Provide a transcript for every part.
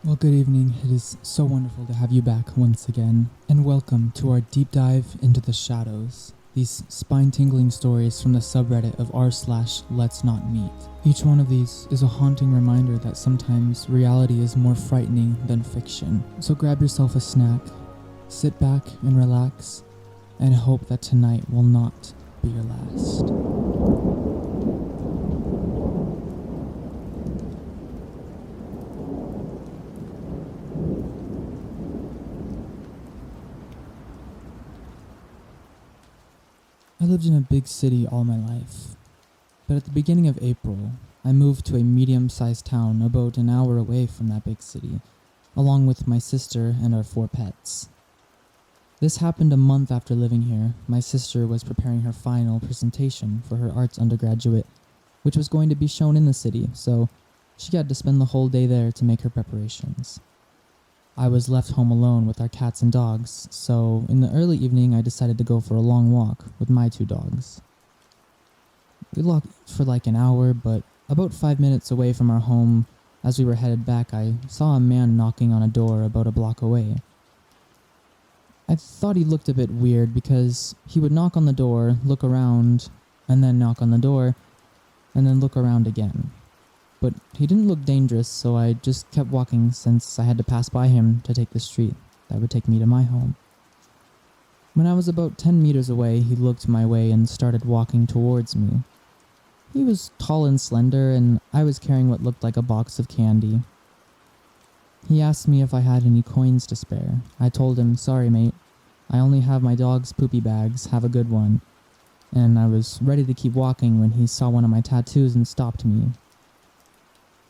Well, good evening. It is so wonderful to have you back once again, and welcome to our deep dive into the shadows. These spine-tingling stories from the subreddit of r/letsnotmeet. Each one of these is a haunting reminder that sometimes reality is more frightening than fiction. So grab yourself a snack, sit back and relax, and hope that tonight will not be your last. I lived in a big city all my life, but at the beginning of April, I moved to a medium-sized town about an hour away from that big city, along with my sister and our 4 pets. This happened a month after living here. My sister was preparing her final presentation for her arts undergraduate, which was going to be shown in the city, so she had to spend the whole day there to make her preparations. I was left home alone with our cats and dogs, so in the early evening I decided to go for a long walk with my 2 dogs. We walked for like an hour, but about 5 minutes away from our home, as we were headed back, I saw a man knocking on a door about a block away. I thought he looked a bit weird because he would knock on the door, look around, and then knock on the door, and then look around again. But he didn't look dangerous, so I just kept walking since I had to pass by him to take the street that would take me to my home. When I was about 10 meters away, he looked my way and started walking towards me. He was tall and slender, and I was carrying what looked like a box of candy. He asked me if I had any coins to spare. I told him, "Sorry, mate. I only have my dog's poopy bags. Have a good one." And I was ready to keep walking when he saw one of my tattoos and stopped me.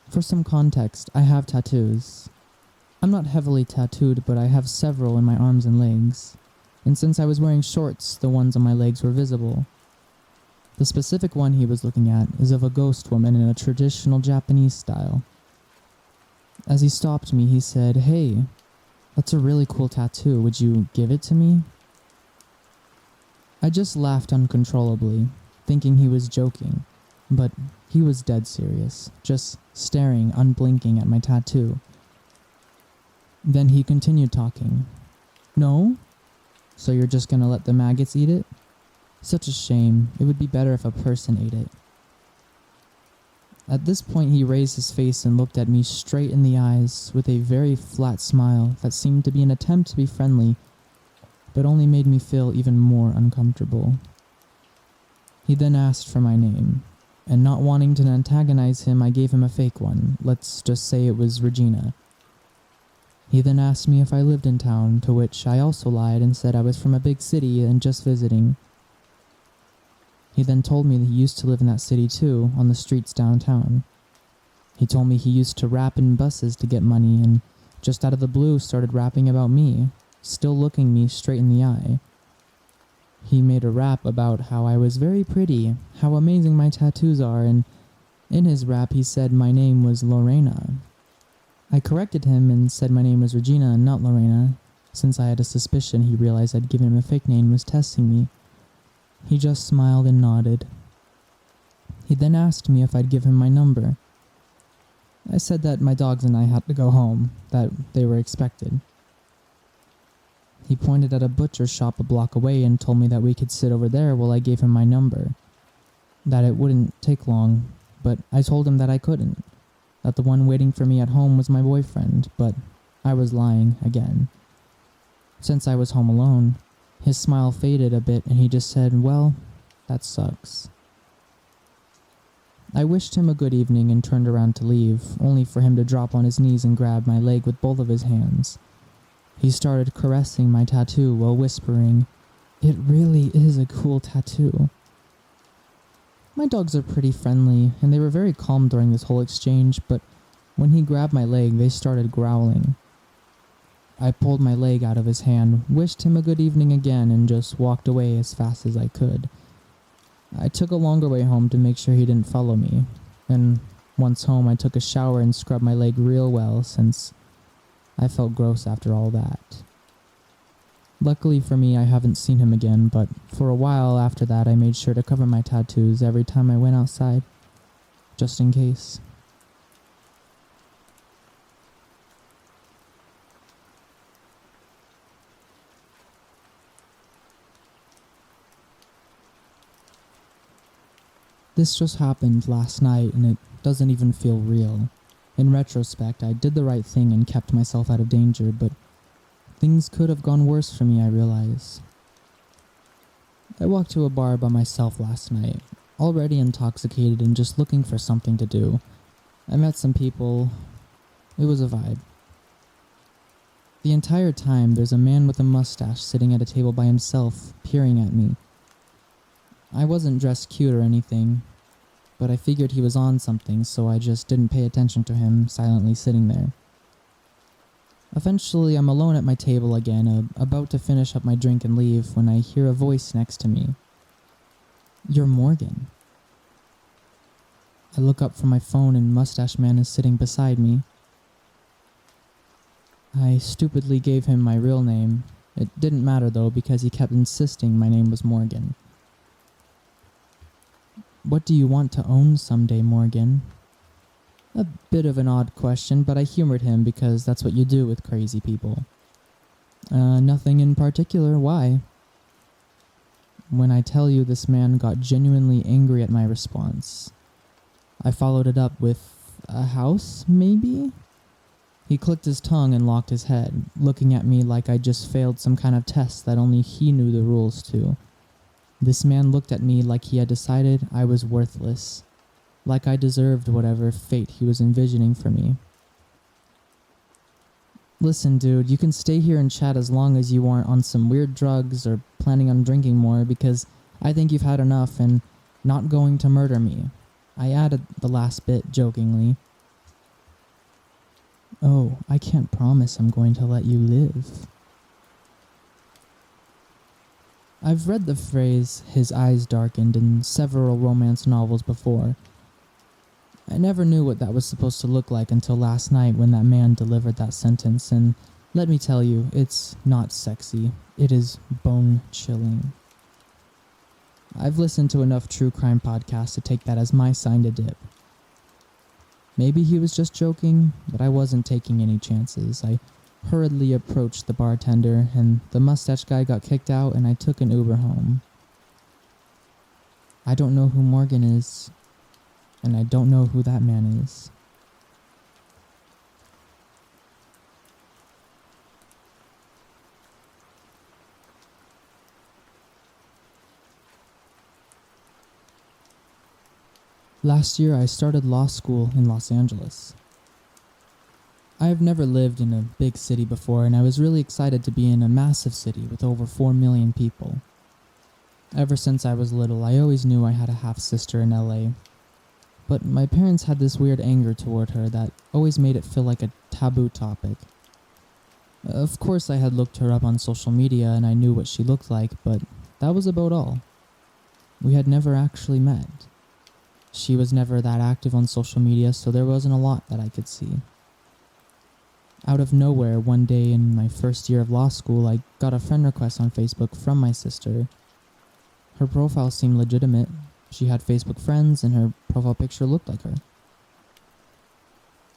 For some context, I have tattoos. I'm not heavily tattooed, but I have several in my arms and legs. And since I was wearing shorts, the ones on my legs were visible. The specific one he was looking at is of a ghost woman in a traditional Japanese style. As he stopped me, he said, "Hey, that's a really cool tattoo. Would you give it to me?" I just laughed uncontrollably, thinking he was joking. But he was dead serious, just staring, unblinking at my tattoo. Then he continued talking. "No? So you're just gonna let the maggots eat it? Such a shame. It would be better if a person ate it." At this point he raised his face and looked at me straight in the eyes with a very flat smile that seemed to be an attempt to be friendly, but only made me feel even more uncomfortable. He then asked for my name. And not wanting to antagonize him, I gave him a fake one. Let's just say it was Regina. He then asked me if I lived in town, to which I also lied and said I was from a big city and just visiting. He then told me that he used to live in that city too, on the streets downtown. He told me he used to rap in buses to get money, and just out of the blue started rapping about me, still looking me straight in the eye. He made a rap about how I was very pretty, how amazing my tattoos are, and in his rap he said my name was Lorena. I corrected him and said my name was Regina and not Lorena, since I had a suspicion he realized I'd given him a fake name and was testing me. He just smiled and nodded. He then asked me if I'd give him my number. I said that my dogs and I had to go home, that they were expected. He pointed at a butcher shop a block away and told me that we could sit over there while I gave him my number. That it wouldn't take long, but I told him that I couldn't. That the one waiting for me at home was my boyfriend, but I was lying again. Since I was home alone, his smile faded a bit and he just said, "Well, that sucks." I wished him a good evening and turned around to leave, only for him to drop on his knees and grab my leg with both of his hands. He started caressing my tattoo while whispering, "It really is a cool tattoo." My dogs are pretty friendly, and they were very calm during this whole exchange, but when he grabbed my leg, they started growling. I pulled my leg out of his hand, wished him a good evening again, and just walked away as fast as I could. I took a longer way home to make sure he didn't follow me, and once home I took a shower and scrubbed my leg real well since I felt gross after all that. Luckily for me, I haven't seen him again, but for a while after that I made sure to cover my tattoos every time I went outside, just in case. This just happened last night and it doesn't even feel real. In retrospect, I did the right thing and kept myself out of danger, but things could have gone worse for me, I realize. I walked to a bar by myself last night, already intoxicated and just looking for something to do. I met some people. It was a vibe. The entire time, there's a man with a mustache sitting at a table by himself, peering at me. I wasn't dressed cute or anything, but I figured he was on something, so I just didn't pay attention to him, silently sitting there. Eventually, I'm alone at my table again, about to finish up my drink and leave, when I hear a voice next to me. "You're Morgan." I look up from my phone and Mustache Man is sitting beside me. I stupidly gave him my real name. It didn't matter though, because he kept insisting my name was Morgan. "What do you want to own someday, Morgan?" A bit of an odd question, but I humored him because that's what you do with crazy people. Nothing in particular, why?" When I tell you, this man got genuinely angry at my response. I followed it up with, "A house, maybe?" He clicked his tongue and locked his head, looking at me like I just failed some kind of test that only he knew the rules to. This man looked at me like he had decided I was worthless, like I deserved whatever fate he was envisioning for me. "Listen, dude, you can stay here and chat as long as you aren't on some weird drugs or planning on drinking more, because I think you've had enough and not going to murder me." I added the last bit jokingly. "Oh, I can't promise I'm going to let you live." I've read the phrase, "his eyes darkened," in several romance novels before. I never knew what that was supposed to look like until last night when that man delivered that sentence, and let me tell you, it's not sexy. It is bone-chilling. I've listened to enough true crime podcasts to take that as my sign to dip. Maybe he was just joking, but I wasn't taking any chances. I hurriedly approached the bartender, and the mustache guy got kicked out, and I took an Uber home. I don't know who Morgan is, and I don't know who that man is. Last year, I started law school in Los Angeles. I have never lived in a big city before, and I was really excited to be in a massive city with over 4 million people. Ever since I was little, I always knew I had a half-sister in LA. But my parents had this weird anger toward her that always made it feel like a taboo topic. Of course, I had looked her up on social media and I knew what she looked like, but that was about all. We had never actually met. She was never that active on social media, so there wasn't a lot that I could see. Out of nowhere, one day in my first year of law school, I got a friend request on Facebook from my sister. Her profile seemed legitimate. She had Facebook friends, and her profile picture looked like her.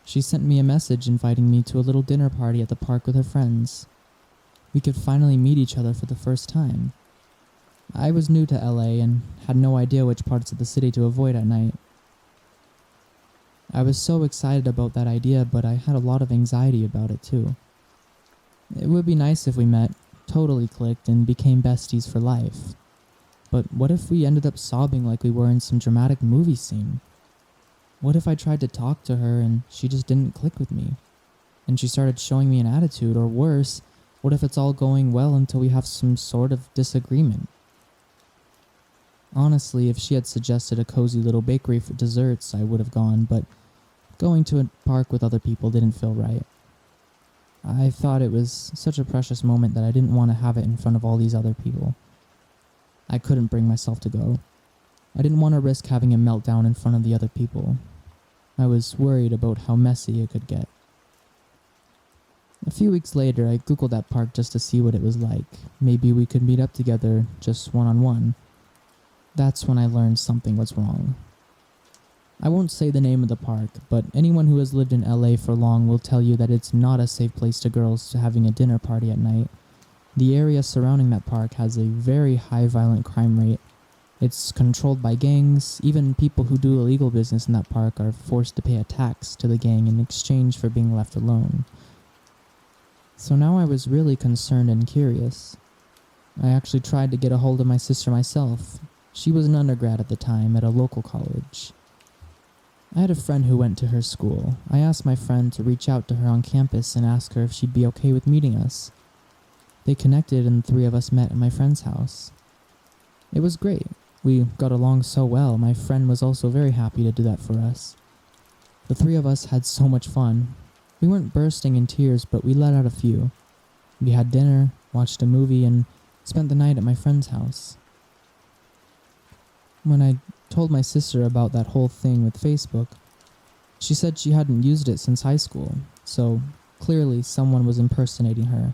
She sent me a message inviting me to a little dinner party at the park with her friends. We could finally meet each other for the first time. I was new to LA and had no idea which parts of the city to avoid at night. I was so excited about that idea, but I had a lot of anxiety about it too. It would be nice if we met, totally clicked, and became besties for life. But what if we ended up sobbing like we were in some dramatic movie scene? What if I tried to talk to her and she just didn't click with me? And she started showing me an attitude, or worse, what if it's all going well until we have some sort of disagreement? Honestly, if she had suggested a cozy little bakery for desserts, I would have gone, but going to a park with other people didn't feel right. I thought it was such a precious moment that I didn't want to have it in front of all these other people. I couldn't bring myself to go. I didn't want to risk having a meltdown in front of the other people. I was worried about how messy it could get. A few weeks later, I googled that park just to see what it was like. Maybe we could meet up together, just one-on-one. That's when I learned something was wrong. I won't say the name of the park, but anyone who has lived in LA for long will tell you that it's not a safe place to girls having a dinner party at night. The area surrounding that park has a very high violent crime rate, It's controlled by gangs. Even people who do illegal business in that park are forced to pay a tax to the gang in exchange for being left alone. So now I was really concerned and curious. I actually tried to get a hold of my sister myself. She was an undergrad at the time at a local college. I had a friend who went to her school. I asked my friend to reach out to her on campus and ask her if she'd be okay with meeting us. They connected and the three of us met at my friend's house. It was great. We got along so well. My friend was also very happy to do that for us. The three of us had so much fun. We weren't bursting in tears, but we let out a few. We had dinner, watched a movie, and spent the night at my friend's house. When I told my sister about that whole thing with Facebook, she said she hadn't used it since high school, so clearly someone was impersonating her.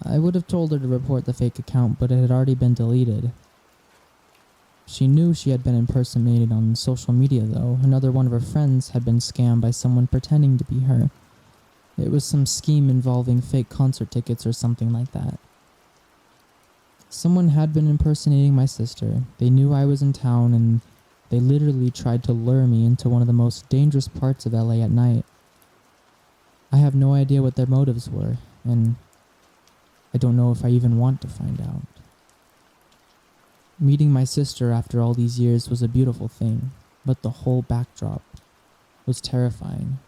I would have told her to report the fake account, but it had already been deleted. She knew she had been impersonated on social media, though. Another one of her friends had been scammed by someone pretending to be her. It was some scheme involving fake concert tickets or something like that. Someone had been impersonating my sister. They knew I was in town, and they literally tried to lure me into one of the most dangerous parts of LA at night. I have no idea what their motives were, and I don't know if I even want to find out. Meeting my sister after all these years was a beautiful thing, but the whole backdrop was terrifying.